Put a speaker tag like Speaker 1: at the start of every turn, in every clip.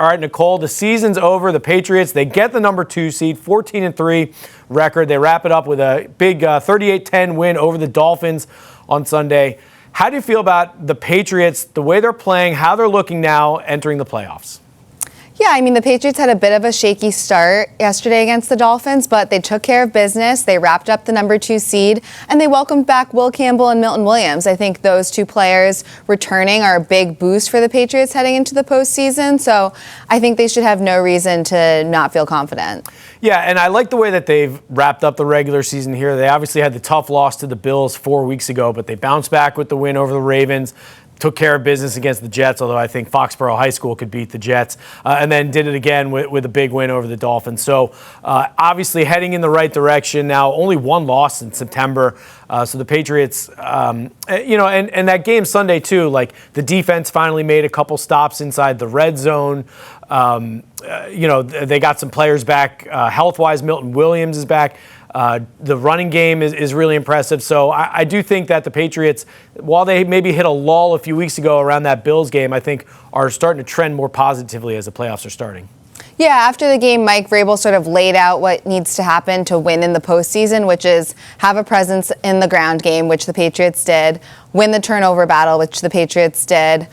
Speaker 1: All right, Nicole, the season's over. The Patriots, they get the number 2 seed, 14-3 record. They wrap it up with a big 38-10 win over the Dolphins on Sunday. How do you feel about the Patriots, the way they're playing, how they're looking now entering the playoffs?
Speaker 2: Yeah, I mean, the Patriots had a bit of a shaky start yesterday against the Dolphins, but they took care of business. They wrapped up the number 2 seed, and they welcomed back Will Campbell and Milton Williams. I think those two players returning are a big boost for the Patriots heading into the postseason, so I think they should have no reason to not feel confident.
Speaker 1: Yeah, and I like the way that they've wrapped up the regular season here. They obviously had the tough loss to the Bills 4 weeks ago, but they bounced back with the win over the Ravens. Took care of business against the Jets, although I think Foxborough High School could beat the Jets, and then did it again with a big win over the Dolphins. So obviously heading in the right direction now. Only one loss in September. So the Patriots, and that game Sunday too, like the defense finally made a couple stops inside the red zone. They got some players back health-wise. Milton Williams is back. The running game is really impressive. So I do think that the Patriots, while they maybe hit a lull a few weeks ago around that Bills game, I think are starting to trend more positively as the playoffs are starting.
Speaker 2: Yeah, after the game, Mike Vrabel sort of laid out what needs to happen to win in the postseason, which is have a presence in the ground game, which the Patriots did, win the turnover battle, which the Patriots did,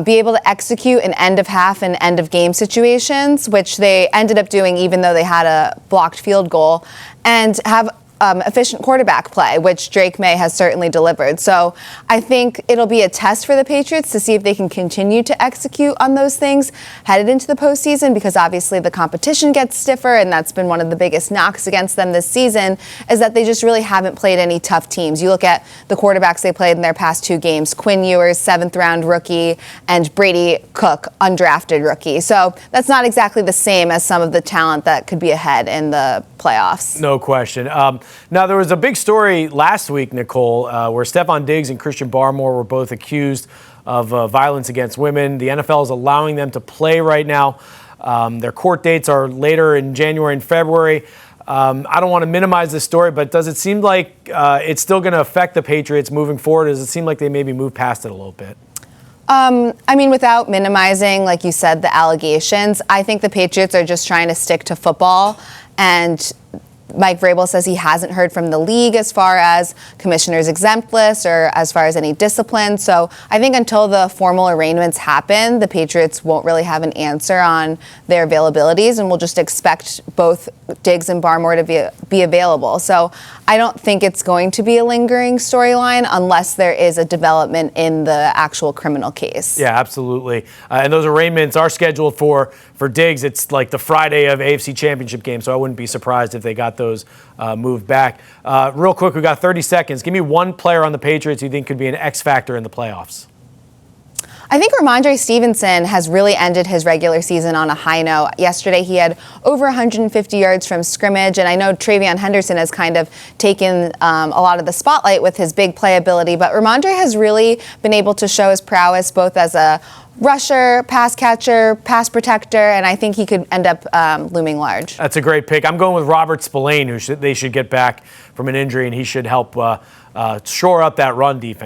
Speaker 2: be able to execute in end-of-half and end-of-game situations, which they ended up doing even though they had a blocked field goal, and have efficient quarterback play, which Drake May has certainly delivered. So I think it'll be a test for the Patriots to see if they can continue to execute on those things headed into the postseason, because obviously the competition gets stiffer, and that's been one of the biggest knocks against them this season, is that they just really haven't played any tough teams. You look at the quarterbacks they played in their past 2 games, Quinn Ewers, 7th-round rookie, and Brady Cook, undrafted rookie. So that's not exactly the same as some of the talent that could be ahead in the playoffs.
Speaker 1: No question. Now, there was a big story last week, Nicole, where Stephon Diggs and Christian Barmore were both accused of violence against women. The NFL is allowing them to play right now. Their court dates are later in January and February. I don't want to minimize this story, but does it seem like it's still going to affect the Patriots moving forward? Does it seem like they maybe moved past it a little bit?
Speaker 2: I mean, without minimizing, like you said, the allegations, I think the Patriots are just trying to stick to football, and Mike Vrabel says he hasn't heard from the league as far as commissioner's exempt list or as far as any discipline. So I think until the formal arraignments happen, the Patriots won't really have an answer on their availabilities, and we'll just expect both Diggs and Barmore to be available. So I don't think it's going to be a lingering storyline unless there is a development in the actual criminal case. Yeah,
Speaker 1: absolutely. And those arraignments are scheduled for Diggs. It's like the Friday of AFC Championship game, so I wouldn't be surprised if they got those moved back. Real quick, we've got 30 seconds. Give me one player on the Patriots you think could be an X factor in the playoffs.
Speaker 2: I think Ramondre Stevenson has really ended his regular season on a high note. Yesterday, he had over 150 yards from scrimmage, and I know Travion Henderson has kind of taken a lot of the spotlight with his big playability, but Ramondre has really been able to show his prowess both as a rusher, pass catcher, pass protector, and I think he could end up looming large.
Speaker 1: That's a great pick. I'm going with Robert Spillane, they should get back from an injury, and he should help shore up that run defense.